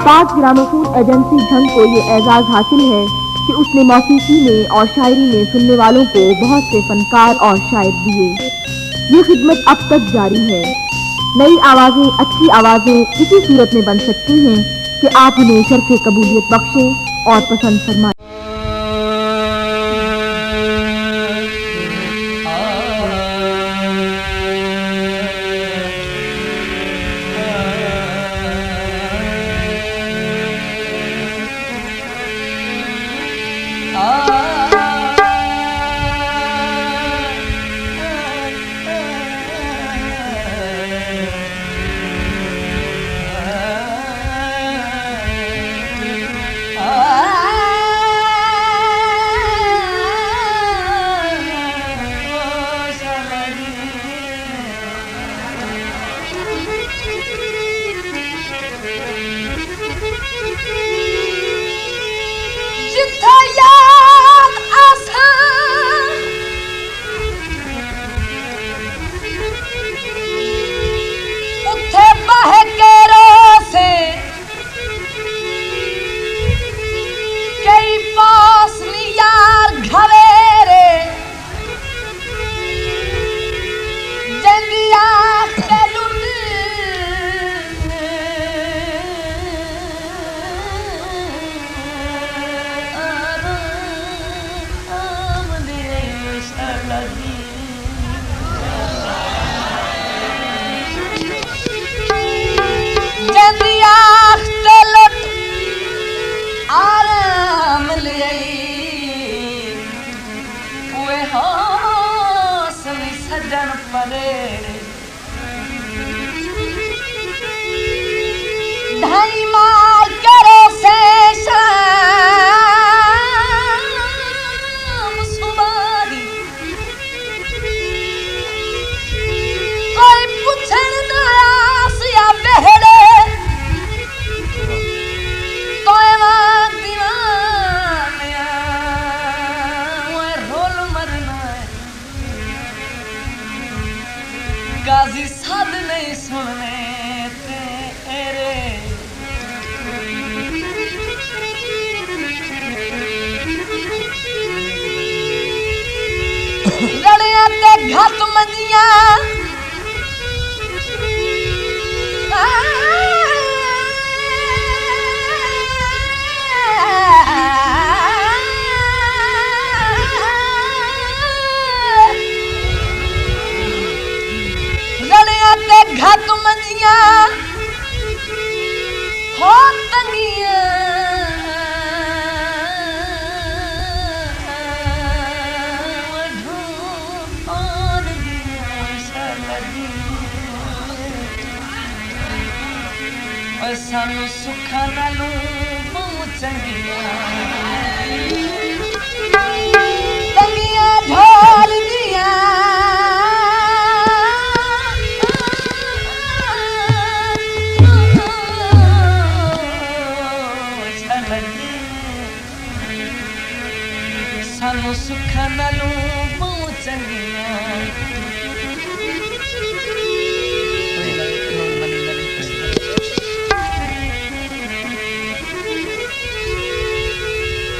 पाक gramophone agency Jhang को ये एजाज हासिल है कि उसने मौसीकी में और शायरी में सुनने वालों को बहुत से फनकार और शायर दिए। ये खिदमत अब तक जारी है। नई आवाजें, अच्छी आवाजें इसी सूरत में बन सकती हैं कि आप उन्हें शर्फ़े कबूलियत बख्शें और पसंद फरमाएं। गाजी साध नहीं सुनने तेरे लड़िया ते घात मंजिया घात मंजिया हो तंगिया ढूंढ दिया सानू सुखा नालू बहुत चंगिया तंगिया ढोल दिया सानू सुखा नालू बहुत चंगिया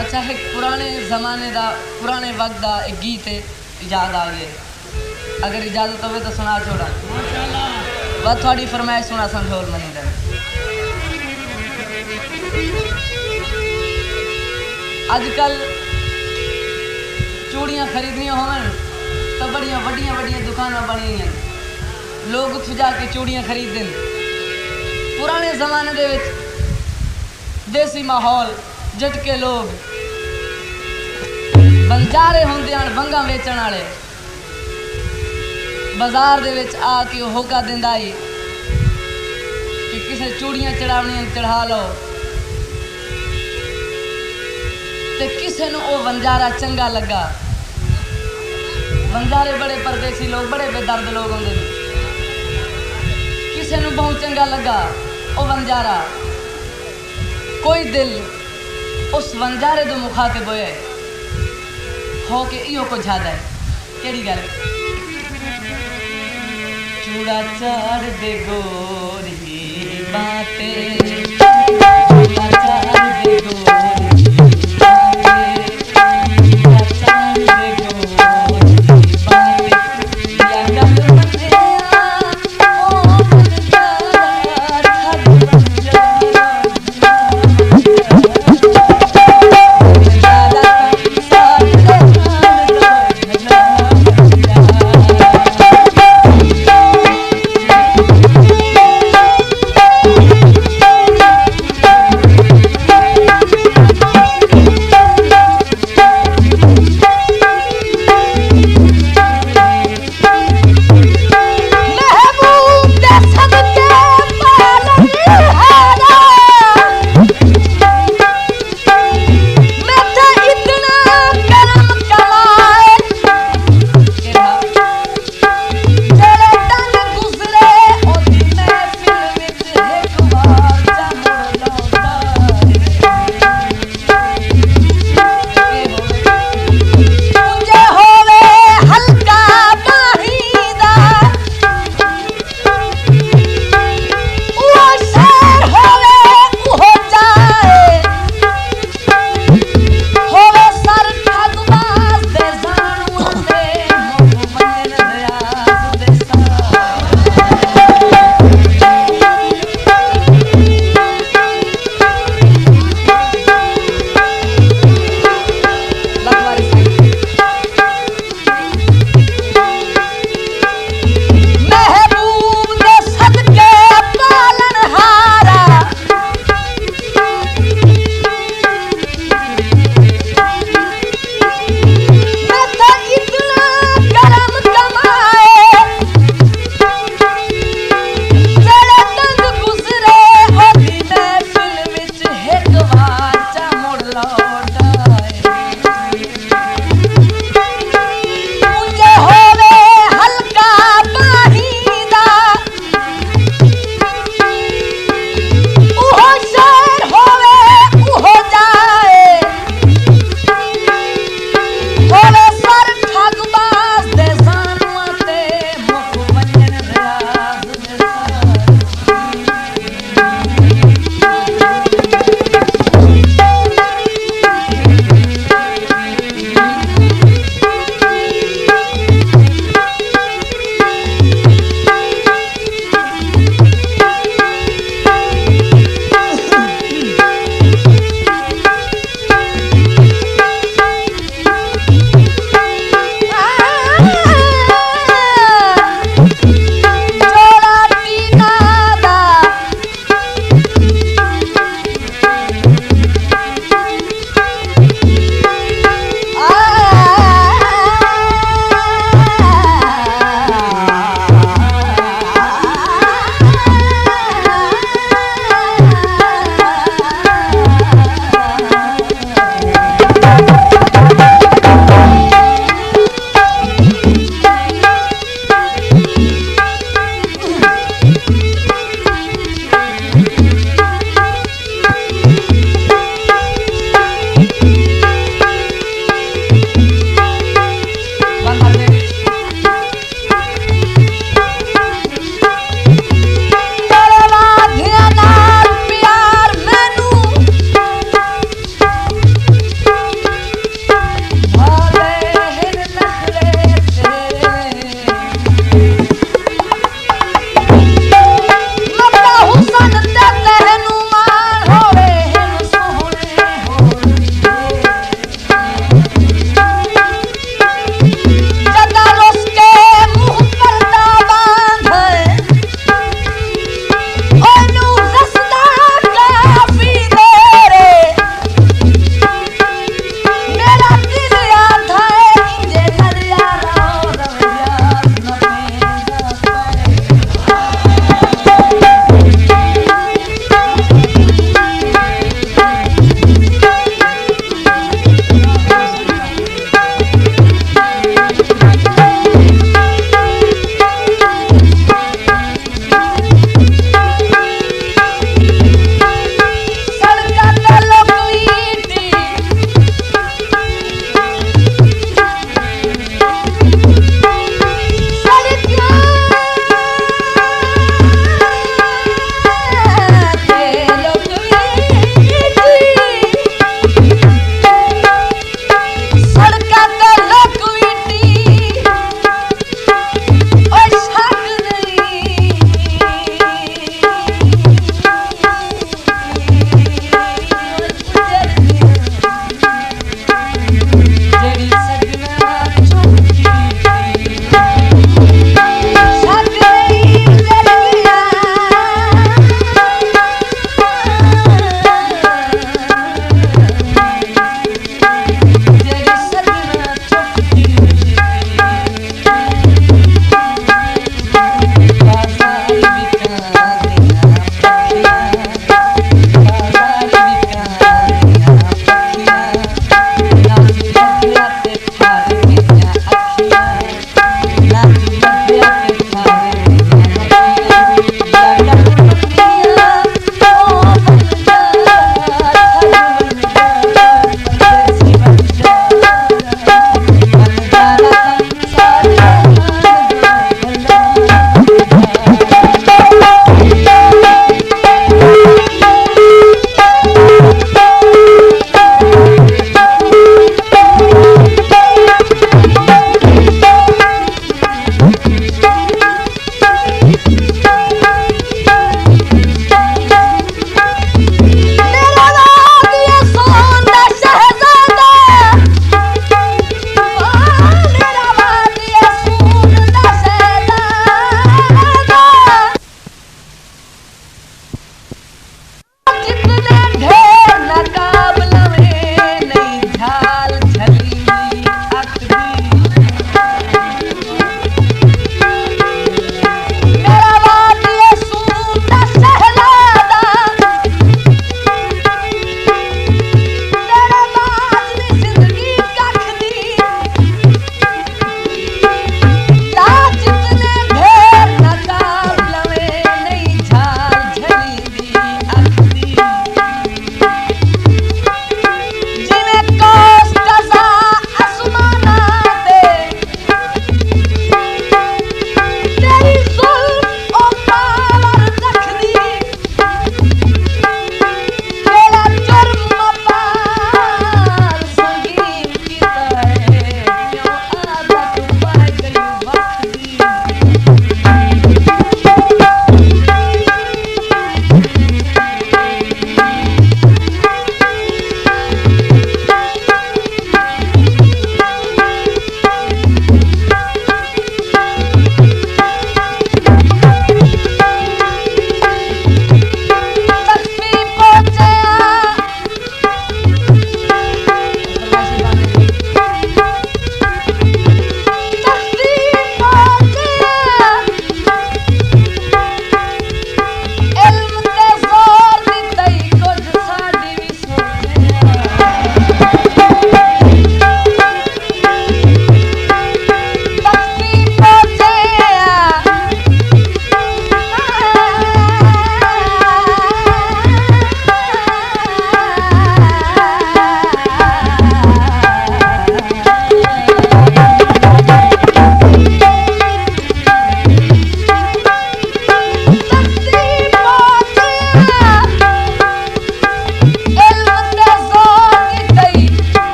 अच्छा है पुराने ज़माने दा पुराने वक्त दा एक गीत याद आ गए अगर इजाजत हो तो सुना छोड़ा बस थोड़ी फरमाइश सुना संजोल मनी दा आजकल चूड़ियाँ खरीदनियाँ होवन तो बड़िया वड्डियां वड्डियां दुकाना बनी हैं लोग उत्थे जाके चूड़ियाँ खरीद दें पुराने ज़माने दे विच देसी माहौल झटके लोग बंजारे होंदे हन बंगा वेचण वाले बाजार दे विच आके होका दिंदा ही कि किसे चूड़ियाँ चढ़ावनियां चढ़ा लो ते किसे नूं ओ बंजारा चंगा लगा बंजारे बड़े परदेसी लोग बड़े बेदर्द लोग होंदे ने किसे नूं बहुत चंगा लगा ओ बंजारा कोई दिल उस बंजारे दो मुखातिब होए हो के इहो को झादा है केड़ी गल चूड़ा चार दे गोरी बातें